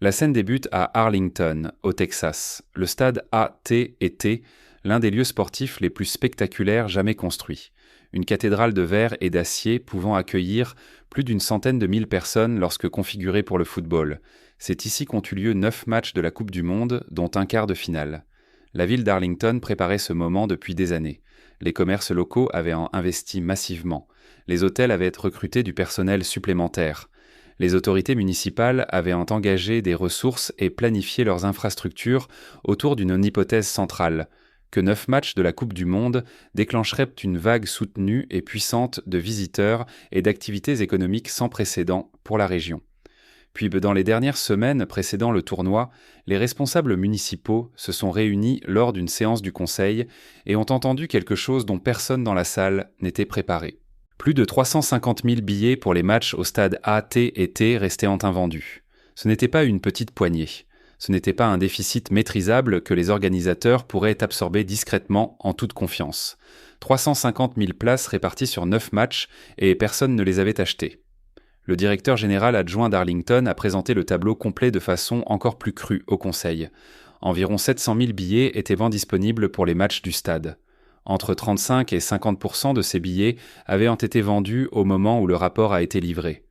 La scène débute à Arlington, au Texas, le stade AT&T, l'un des lieux sportifs les plus spectaculaires jamais construits. Une cathédrale de verre et d'acier pouvant accueillir plus d'une centaine de mille personnes lorsque configurée pour le football. C'est ici qu'ont eu lieu 9 matchs de la Coupe du Monde, dont un quart de finale. La ville d'Arlington préparait ce moment depuis des années. Les commerces locaux avaient investi massivement. Les hôtels avaient recruté du personnel supplémentaire. Les autorités municipales avaient engagé des ressources et planifié leurs infrastructures autour d'une hypothèse centrale, que 9 matchs de la Coupe du Monde déclencheraient une vague soutenue et puissante de visiteurs et d'activités économiques sans précédent pour la région. Puis, dans les dernières semaines précédant le tournoi, les responsables municipaux se sont réunis lors d'une séance du conseil et ont entendu quelque chose dont personne dans la salle n'était préparé. Plus de 350 000 billets pour les matchs au stade AT&T restaient invendus. Ce n'était pas une petite poignée. Ce n'était pas un déficit maîtrisable que les organisateurs pourraient absorber discrètement en toute confiance. 350 000 places réparties sur 9 matchs et personne ne les avait achetées. Le directeur général adjoint d'Arlington a présenté le tableau complet de façon encore plus crue au conseil. Environ 700 000 billets étaient disponibles pour les matchs du stade. Entre 35 et 50% de ces billets avaient été vendus au moment où le rapport a été livré.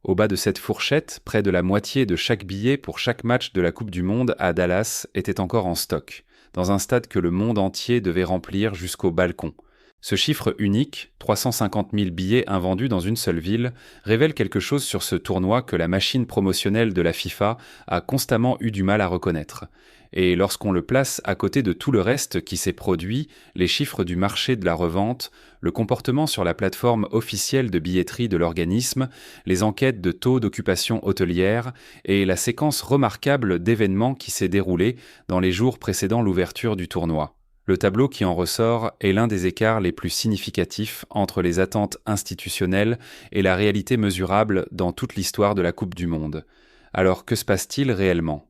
Au bas de cette fourchette, près de la moitié de chaque billet pour chaque match de la Coupe du Monde à Dallas était encore en stock, dans un stade que le monde entier devait remplir jusqu'au balcon. Ce chiffre unique, 350 000 billets invendus dans une seule ville, révèle quelque chose sur ce tournoi que la machine promotionnelle de la FIFA a constamment eu du mal à reconnaître. Et lorsqu'on le place à côté de tout le reste qui s'est produit, les chiffres du marché de la revente, le comportement sur la plateforme officielle de billetterie de l'organisme, les enquêtes de taux d'occupation hôtelière et la séquence remarquable d'événements qui s'est déroulée dans les jours précédant l'ouverture du tournoi. Le tableau qui en ressort est l'un des écarts les plus significatifs entre les attentes institutionnelles et la réalité mesurable dans toute l'histoire de la Coupe du Monde. Alors que se passe-t-il réellement ?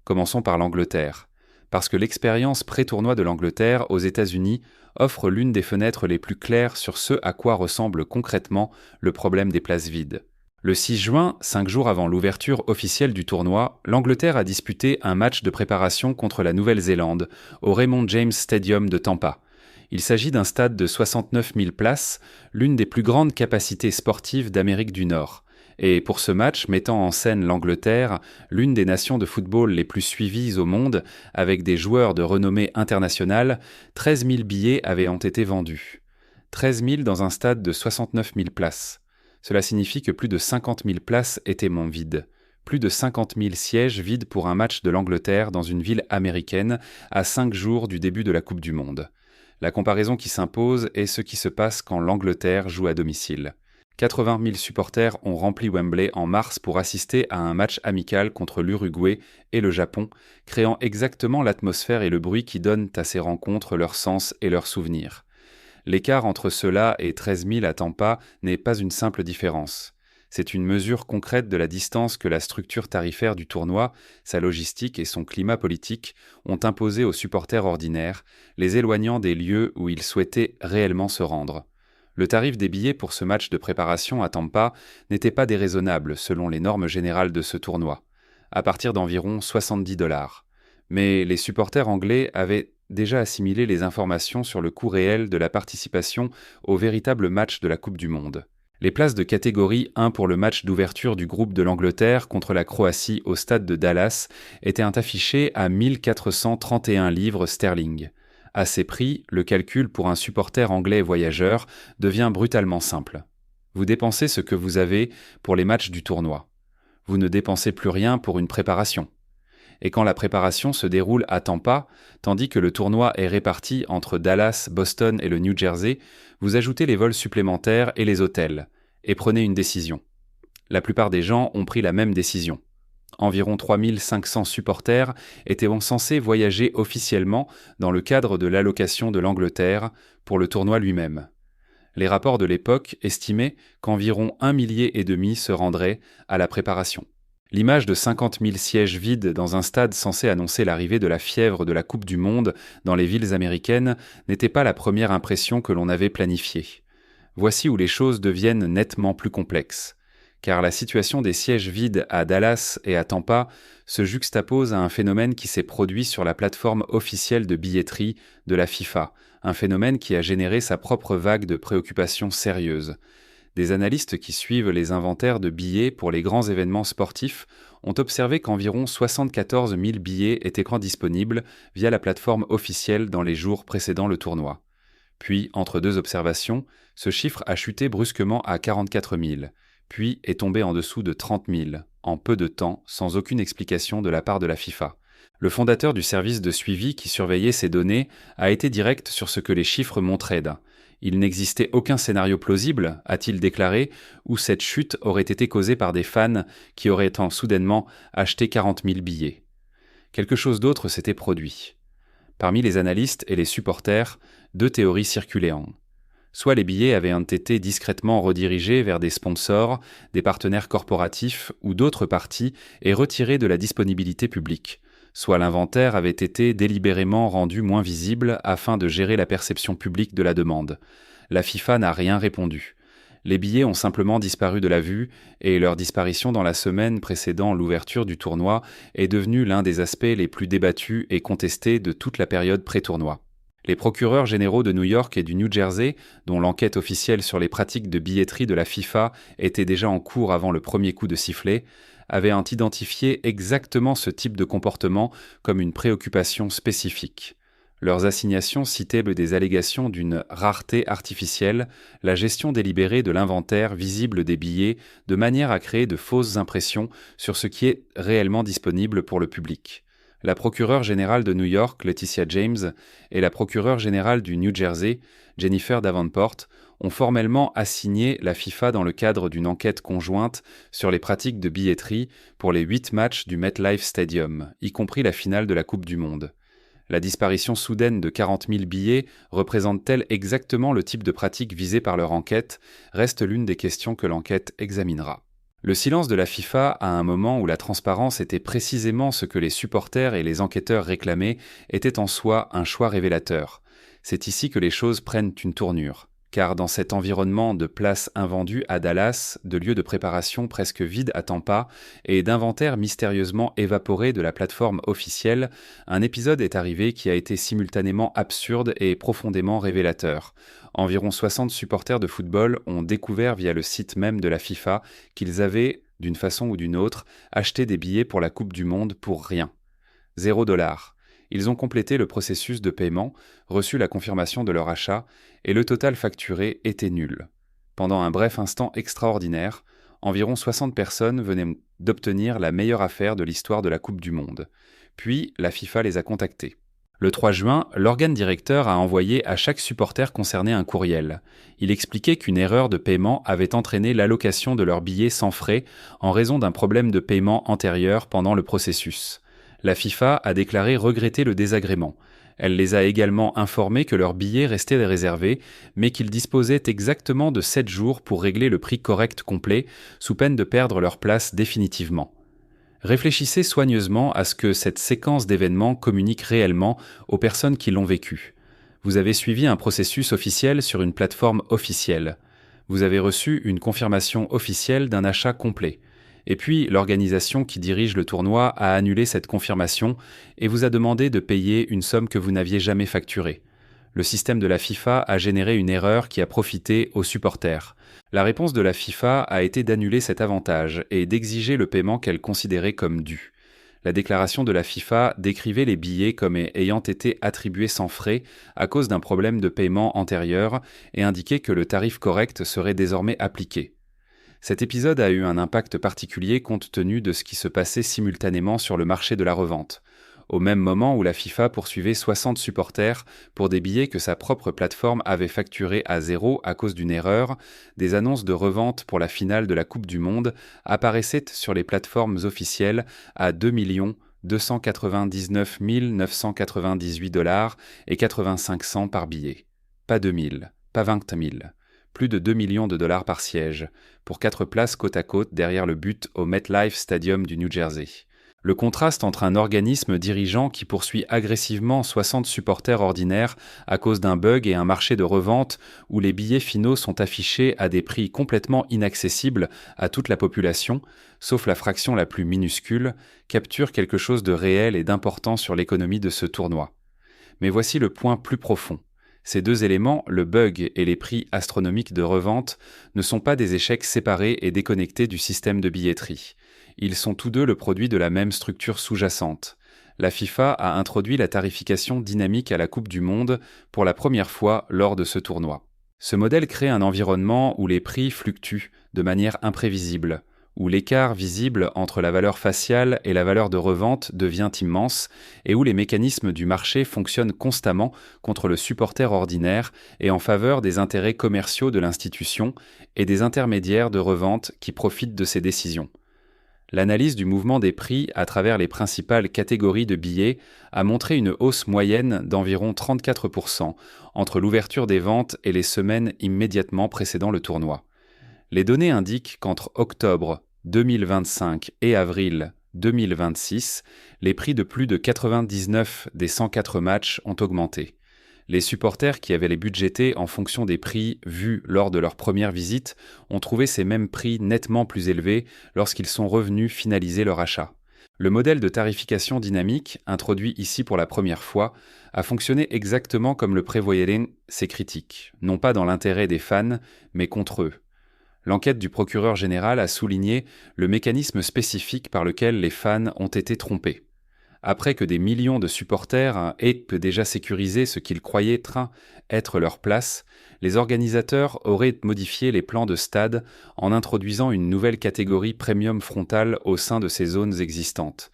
Commençons par l'Angleterre. Parce que l'expérience pré-tournoi de l'Angleterre aux États-Unis offre l'une des fenêtres les plus claires sur ce à quoi ressemble concrètement le problème des places vides. Le 6 juin, 5 jours avant l'ouverture officielle du tournoi, l'Angleterre a disputé un match de préparation contre la Nouvelle-Zélande au Raymond James Stadium de Tampa. Il s'agit d'un stade de 69 000 places, l'une des plus grandes capacités sportives d'Amérique du Nord. Et pour ce match mettant en scène l'Angleterre, l'une des nations de football les plus suivies au monde, avec des joueurs de renommée internationale, 13 000 billets avaient été vendus. 13 000 dans un stade de 69 000 places. Cela signifie que plus de 50 000 places étaient vides. Plus de 50 000 sièges vides pour un match de l'Angleterre dans une ville américaine à 5 jours du début de la Coupe du Monde. La comparaison qui s'impose est ce qui se passe quand l'Angleterre joue à domicile. 80 000 supporters ont rempli Wembley en mars pour assister à un match amical contre l'Uruguay et le Japon, créant exactement l'atmosphère et le bruit qui donnent à ces rencontres leur sens et leurs souvenirs. L'écart entre cela et 13 000 à Tampa n'est pas une simple différence. C'est une mesure concrète de la distance que la structure tarifaire du tournoi, sa logistique et son climat politique ont imposé aux supporters ordinaires, les éloignant des lieux où ils souhaitaient réellement se rendre. Le tarif des billets pour ce match de préparation à Tampa n'était pas déraisonnable selon les normes générales de ce tournoi, à partir d'environ 70 $. Mais les supporters anglais avaient déjà assimilé les informations sur le coût réel de la participation au véritable match de la Coupe du Monde. Les places de catégorie 1 pour le match d'ouverture du groupe de l'Angleterre contre la Croatie au stade de Dallas étaient affichées à 1 431 livres sterling. À ces prix, le calcul pour un supporter anglais voyageur devient brutalement simple. Vous dépensez ce que vous avez pour les matchs du tournoi. Vous ne dépensez plus rien pour une préparation. Et quand la préparation se déroule à Tampa, tandis que le tournoi est réparti entre Dallas, Boston et le New Jersey, vous ajoutez les vols supplémentaires et les hôtels, et prenez une décision. La plupart des gens ont pris la même décision. Environ 3 500 supporters étaient censés voyager officiellement dans le cadre de l'allocation de l'Angleterre pour le tournoi lui-même. Les rapports de l'époque estimaient qu'environ 1,5 million se rendraient à la préparation. L'image de 50 000 sièges vides dans un stade censé annoncer l'arrivée de la fièvre de la Coupe du Monde dans les villes américaines n'était pas la première impression que l'on avait planifiée. Voici où les choses deviennent nettement plus complexes. car la situation des sièges vides à Dallas et à Tampa se juxtapose à un phénomène qui s'est produit sur la plateforme officielle de billetterie de la FIFA, un phénomène qui a généré sa propre vague de préoccupations sérieuses. Des analystes qui suivent les inventaires de billets pour les grands événements sportifs ont observé qu'environ 74 000 billets étaient disponibles via la plateforme officielle dans les jours précédant le tournoi. Puis, entre deux observations, ce chiffre a chuté brusquement à 44 000, puis est tombé en dessous de 30 000, en peu de temps, sans aucune explication de la part de la FIFA. Le fondateur du service de suivi qui surveillait ces données a été direct sur ce que les chiffres montraient. Il n'existait aucun scénario plausible, a-t-il déclaré, où cette chute aurait été causée par des fans qui auraient soudainement acheté 40 000 billets. Quelque chose d'autre s'était produit. Parmi les analystes et les supporters, deux théories circulaient. Soit les billets avaient été discrètement redirigés vers des sponsors, des partenaires corporatifs ou d'autres parties et retirés de la disponibilité publique. Soit l'inventaire avait été délibérément rendu moins visible afin de gérer la perception publique de la demande. La FIFA n'a rien répondu. Les billets ont simplement disparu de la vue et leur disparition dans la semaine précédant l'ouverture du tournoi est devenue l'un des aspects les plus débattus et contestés de toute la période pré-tournoi. Les procureurs généraux de New York et du New Jersey, dont l'enquête officielle sur les pratiques de billetterie de la FIFA était déjà en cours avant le premier coup de sifflet, avaient identifié exactement ce type de comportement comme une préoccupation spécifique. Leurs assignations citaient des allégations d'une rareté artificielle, la gestion délibérée de l'inventaire visible des billets de manière à créer de fausses impressions sur ce qui est réellement disponible pour le public. La procureure générale de New York, Letitia James, et la procureure générale du New Jersey, Jennifer Davenport, ont formellement assigné la FIFA dans le cadre d'une enquête conjointe sur les pratiques de billetterie pour les 8 matchs du MetLife Stadium, y compris la finale de la Coupe du Monde. La disparition soudaine de 40 000 billets représente-t-elle exactement le type de pratique visée par leur enquête, reste l'une des questions que l'enquête examinera. Le silence de la FIFA à un moment où la transparence était précisément ce que les supporters et les enquêteurs réclamaient était en soi un choix révélateur. C'est ici que les choses prennent une tournure. Car dans cet environnement de places invendues à Dallas, de lieux de préparation presque vides à Tampa et d'inventaires mystérieusement évaporés de la plateforme officielle, un épisode est arrivé qui a été simultanément absurde et profondément révélateur. Environ 60 supporters de football ont découvert via le site même de la FIFA qu'ils avaient, d'une façon ou d'une autre, acheté des billets pour la Coupe du Monde pour rien. $0. Ils ont complété le processus de paiement, reçu la confirmation de leur achat, et le total facturé était nul. Pendant un bref instant extraordinaire, environ 60 personnes venaient d'obtenir la meilleure affaire de l'histoire de la Coupe du Monde. Puis, la FIFA les a contactés. Le 3 juin, l'organe directeur a envoyé à chaque supporter concerné un courriel. Il expliquait qu'une erreur de paiement avait entraîné l'allocation de leurs billets sans frais en raison d'un problème de paiement antérieur pendant le processus. La FIFA a déclaré regretter le désagrément. Elle les a également informés que leurs billets restaient réservés, mais qu'ils disposaient exactement de 7 jours pour régler le prix correct complet, sous peine de perdre leur place définitivement. Réfléchissez soigneusement à ce que cette séquence d'événements communique réellement aux personnes qui l'ont vécu. Vous avez suivi un processus officiel sur une plateforme officielle. Vous avez reçu une confirmation officielle d'un achat complet. Et puis, l'organisation qui dirige le tournoi a annulé cette confirmation et vous a demandé de payer une somme que vous n'aviez jamais facturée. Le système de la FIFA a généré une erreur qui a profité aux supporters. La réponse de la FIFA a été d'annuler cet avantage et d'exiger le paiement qu'elle considérait comme dû. La déclaration de la FIFA décrivait les billets comme ayant été attribués sans frais à cause d'un problème de paiement antérieur et indiquait que le tarif correct serait désormais appliqué. Cet épisode a eu un impact particulier compte tenu de ce qui se passait simultanément sur le marché de la revente. Au même moment où la FIFA poursuivait 60 supporters pour des billets que sa propre plateforme avait facturés à 0 à cause d'une erreur, des annonces de revente pour la finale de la Coupe du Monde apparaissaient sur les plateformes officielles à 2 299 998 $ et 85 cents par billet. Pas 2 000, pas 20 000. Plus de 2 millions de dollars par siège, pour 4 places côte à côte derrière le but au MetLife Stadium du New Jersey. Le contraste entre un organisme dirigeant qui poursuit agressivement 60 supporters ordinaires à cause d'un bug et un marché de revente où les billets finaux sont affichés à des prix complètement inaccessibles à toute la population, sauf la fraction la plus minuscule, capture quelque chose de réel et d'important sur l'économie de ce tournoi. Mais voici le point plus profond. Ces deux éléments, le bug et les prix astronomiques de revente, ne sont pas des échecs séparés et déconnectés du système de billetterie. Ils sont tous deux le produit de la même structure sous-jacente. La FIFA a introduit la tarification dynamique à la Coupe du Monde pour la première fois lors de ce tournoi. Ce modèle crée un environnement où les prix fluctuent de manière imprévisible, où l'écart visible entre la valeur faciale et la valeur de revente devient immense et où les mécanismes du marché fonctionnent constamment contre le supporter ordinaire et en faveur des intérêts commerciaux de l'institution et des intermédiaires de revente qui profitent de ces décisions. L'analyse du mouvement des prix à travers les principales catégories de billets a montré une hausse moyenne d'environ 34% entre l'ouverture des ventes et les semaines immédiatement précédant le tournoi. Les données indiquent qu'entre octobre 2025 et avril 2026, les prix de plus de 99 des 104 matchs ont augmenté. Les supporters qui avaient les budgétés en fonction des prix vus lors de leur première visite ont trouvé ces mêmes prix nettement plus élevés lorsqu'ils sont revenus finaliser leur achat. Le modèle de tarification dynamique, introduit ici pour la première fois, a fonctionné exactement comme le prévoyaient ses critiques, non pas dans l'intérêt des fans, mais contre eux. L'enquête du procureur général a souligné le mécanisme spécifique par lequel les fans ont été trompés. Après que des millions de supporters aient déjà sécurisé ce qu'ils croyaient être leur place, les organisateurs auraient modifié les plans de stade en introduisant une nouvelle catégorie premium frontale au sein de ces zones existantes.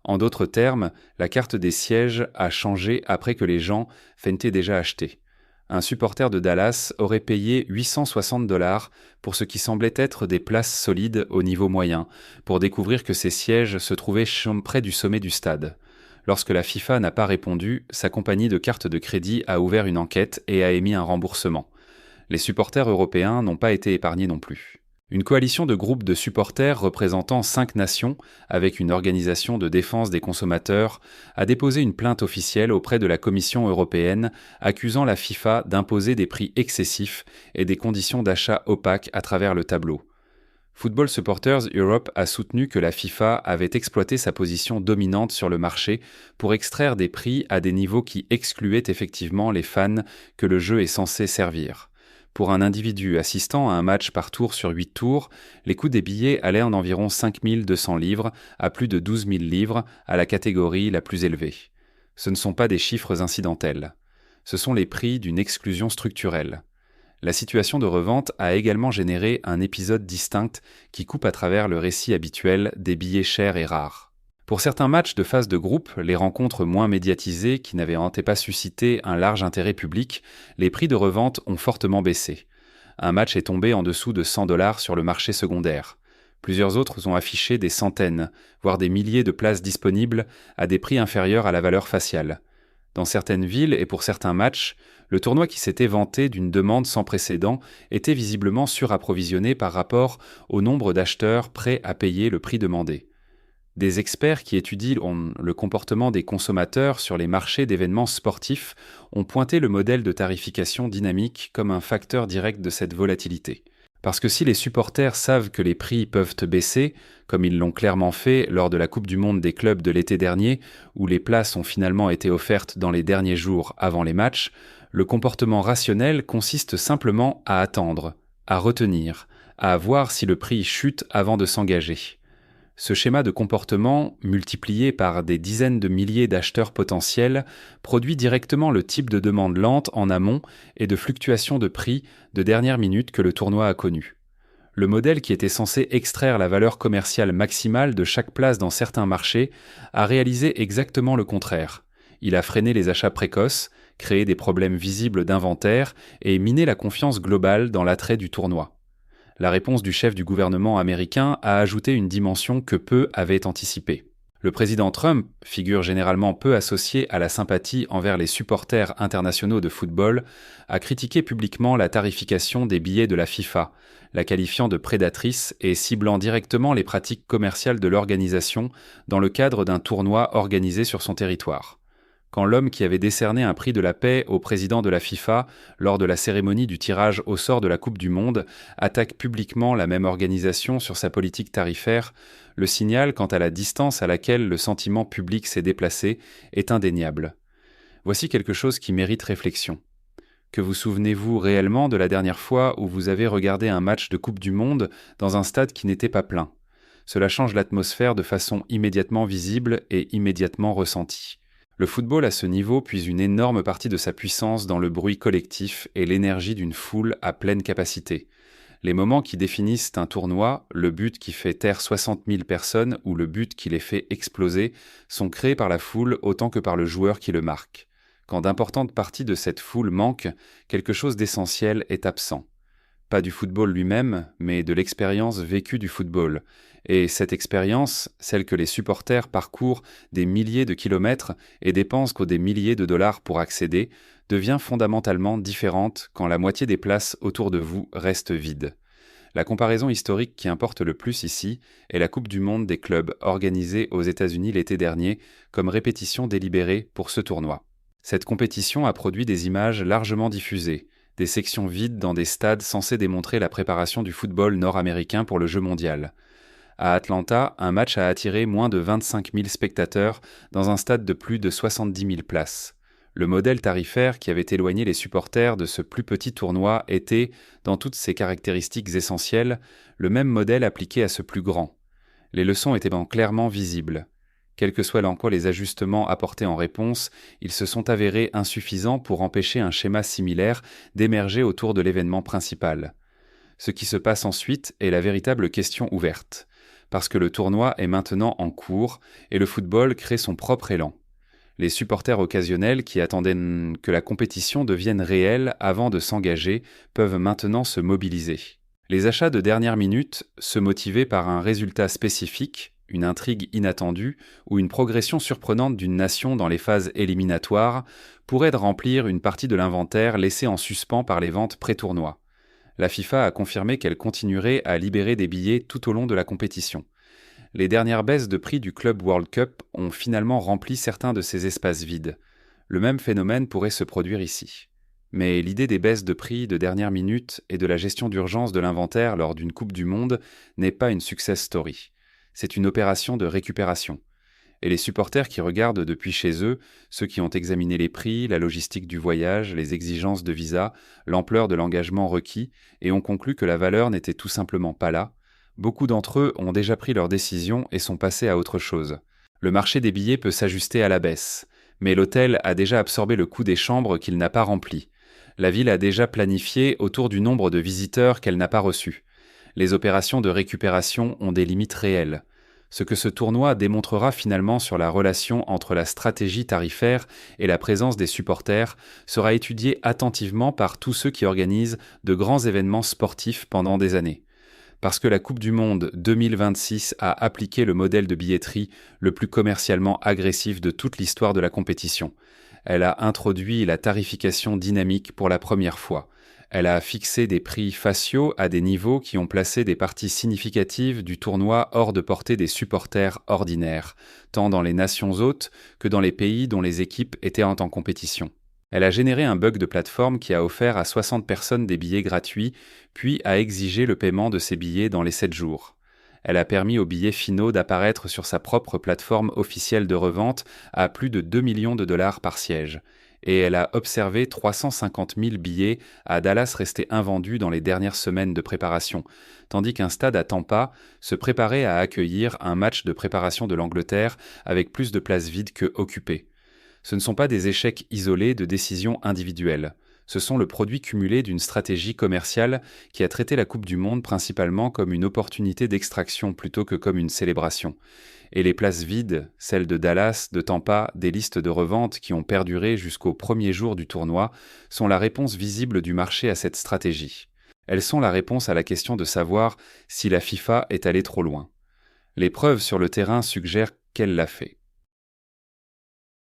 En d'autres termes, la carte des sièges a changé après que les gens feintaient déjà acheter. Un supporter de Dallas aurait payé 860 $ pour ce qui semblait être des places solides au niveau moyen, pour découvrir que ces sièges se trouvaient près du sommet du stade. Lorsque la FIFA n'a pas répondu, sa compagnie de cartes de crédit a ouvert une enquête et a émis un remboursement. Les supporters européens n'ont pas été épargnés non plus. Une coalition de groupes de supporters représentant 5 nations, avec une organisation de défense des consommateurs, a déposé une plainte officielle auprès de la Commission européenne accusant la FIFA d'imposer des prix excessifs et des conditions d'achat opaques à travers le tableau. Football Supporters Europe a soutenu que la FIFA avait exploité sa position dominante sur le marché pour extraire des prix à des niveaux qui excluaient effectivement les fans que le jeu est censé servir. Pour un individu assistant à un match par tour sur 8 tours, les coûts des billets allaient en environ 5 200 livres à plus de 12 000 livres à la catégorie la plus élevée. Ce ne sont pas des chiffres incidentels. Ce sont les prix d'une exclusion structurelle. La situation de revente a également généré un épisode distinct qui coupe à travers le récit habituel des billets chers et rares. Pour certains matchs de phase de groupe, les rencontres moins médiatisées qui n'avaient pas suscité un large intérêt public, les prix de revente ont fortement baissé. Un match est tombé en dessous de 100 $ sur le marché secondaire. Plusieurs autres ont affiché des centaines, voire des milliers de places disponibles à des prix inférieurs à la valeur faciale. Dans certaines villes et pour certains matchs, le tournoi qui s'était vanté d'une demande sans précédent était visiblement surapprovisionné par rapport au nombre d'acheteurs prêts à payer le prix demandé. Des experts qui étudient le comportement des consommateurs sur les marchés d'événements sportifs ont pointé le modèle de tarification dynamique comme un facteur direct de cette volatilité. Parce que si les supporters savent que les prix peuvent baisser, comme ils l'ont clairement fait lors de la Coupe du Monde des clubs de l'été dernier, où les places ont finalement été offertes dans les derniers jours avant les matchs, le comportement rationnel consiste simplement à attendre, à retenir, à voir si le prix chute avant de s'engager. Ce schéma de comportement, multiplié par des dizaines de milliers d'acheteurs potentiels, produit directement le type de demande lente en amont et de fluctuation de prix de dernière minute que le tournoi a connu. Le modèle qui était censé extraire la valeur commerciale maximale de chaque place dans certains marchés a réalisé exactement le contraire. Il a freiné les achats précoces, créé des problèmes visibles d'inventaire et miné la confiance globale dans l'attrait du tournoi. La réponse du chef du gouvernement américain a ajouté une dimension que peu avaient anticipée. Le président Trump, figure généralement peu associée à la sympathie envers les supporters internationaux de football, a critiqué publiquement la tarification des billets de la FIFA, la qualifiant de prédatrice et ciblant directement les pratiques commerciales de l'organisation dans le cadre d'un tournoi organisé sur son territoire. Quand l'homme qui avait décerné un prix de la paix au président de la FIFA lors de la cérémonie du tirage au sort de la Coupe du Monde attaque publiquement la même organisation sur sa politique tarifaire, le signal quant à la distance à laquelle le sentiment public s'est déplacé est indéniable. Voici quelque chose qui mérite réflexion. Que vous souvenez-vous réellement de la dernière fois où vous avez regardé un match de Coupe du Monde dans un stade qui n'était pas plein ? Cela change l'atmosphère de façon immédiatement visible et immédiatement ressentie. Le football à ce niveau puise une énorme partie de sa puissance dans le bruit collectif et l'énergie d'une foule à pleine capacité. Les moments qui définissent un tournoi, le but qui fait taire 60 000 personnes ou le but qui les fait exploser, sont créés par la foule autant que par le joueur qui le marque. Quand d'importantes parties de cette foule manquent, quelque chose d'essentiel est absent. Pas du football lui-même, mais de l'expérience vécue du football. Et cette expérience, celle que les supporters parcourent des milliers de kilomètres et dépensent des milliers de dollars pour accéder, devient fondamentalement différente quand la moitié des places autour de vous restent vides. La comparaison historique qui importe le plus ici est la Coupe du Monde des clubs organisée aux États-Unis l'été dernier comme répétition délibérée pour ce tournoi. Cette compétition a produit des images largement diffusées, des sections vides dans des stades censés démontrer la préparation du football nord-américain pour le jeu mondial. À Atlanta, un match a attiré moins de 25 000 spectateurs dans un stade de plus de 70 000 places. Le modèle tarifaire qui avait éloigné les supporters de ce plus petit tournoi était, dans toutes ses caractéristiques essentielles, le même modèle appliqué à ce plus grand. Les leçons étaient clairement visibles. Quels que soient encore les ajustements apportés en réponse, ils se sont avérés insuffisants pour empêcher un schéma similaire d'émerger autour de l'événement principal. Ce qui se passe ensuite est la véritable question ouverte, parce que le tournoi est maintenant en cours et le football crée son propre élan. Les supporters occasionnels qui attendaient que la compétition devienne réelle avant de s'engager peuvent maintenant se mobiliser. Les achats de dernière minute, se motiver par un résultat spécifique, une intrigue inattendue ou une progression surprenante d'une nation dans les phases éliminatoires, pourraient remplir une partie de l'inventaire laissé en suspens par les ventes pré-tournoi. La FIFA a confirmé qu'elle continuerait à libérer des billets tout au long de la compétition. Les dernières baisses de prix du Club World Cup ont finalement rempli certains de ces espaces vides. Le même phénomène pourrait se produire ici. Mais l'idée des baisses de prix de dernière minute et de la gestion d'urgence de l'inventaire lors d'une Coupe du Monde n'est pas une success story. C'est une opération de récupération. Et les supporters qui regardent depuis chez eux, ceux qui ont examiné les prix, la logistique du voyage, les exigences de visa, l'ampleur de l'engagement requis, et ont conclu que la valeur n'était tout simplement pas là, beaucoup d'entre eux ont déjà pris leur décision et sont passés à autre chose. Le marché des billets peut s'ajuster à la baisse, mais l'hôtel a déjà absorbé le coût des chambres qu'il n'a pas remplies. La ville a déjà planifié autour du nombre de visiteurs qu'elle n'a pas reçus. Les opérations de récupération ont des limites réelles. Ce que ce tournoi démontrera finalement sur la relation entre la stratégie tarifaire et la présence des supporters sera étudié attentivement par tous ceux qui organisent de grands événements sportifs pendant des années. Parce que la Coupe du Monde 2026 a appliqué le modèle de billetterie le plus commercialement agressif de toute l'histoire de la compétition. Elle a introduit la tarification dynamique pour la première fois. Elle a fixé des prix faciaux à des niveaux qui ont placé des parties significatives du tournoi hors de portée des supporters ordinaires, tant dans les nations hôtes que dans les pays dont les équipes étaient en compétition. Elle a généré un bug de plateforme qui a offert à 60 personnes des billets gratuits, puis a exigé le paiement de ces billets dans les 7 jours. Elle a permis aux billets finaux d'apparaître sur sa propre plateforme officielle de revente à plus de 2 millions de dollars par siège. Et elle a observé 350 000 billets à Dallas rester invendus dans les dernières semaines de préparation, tandis qu'un stade à Tampa se préparait à accueillir un match de préparation de l'Angleterre avec plus de places vides que occupées. Ce ne sont pas des échecs isolés de décisions individuelles. Ce sont le produit cumulé d'une stratégie commerciale qui a traité la Coupe du Monde principalement comme une opportunité d'extraction plutôt que comme une célébration. Et les places vides, celles de Dallas, de Tampa, des listes de revente qui ont perduré jusqu'au premier jour du tournoi, sont la réponse visible du marché à cette stratégie. Elles sont la réponse à la question de savoir si la FIFA est allée trop loin. Les preuves sur le terrain suggèrent qu'elle l'a fait.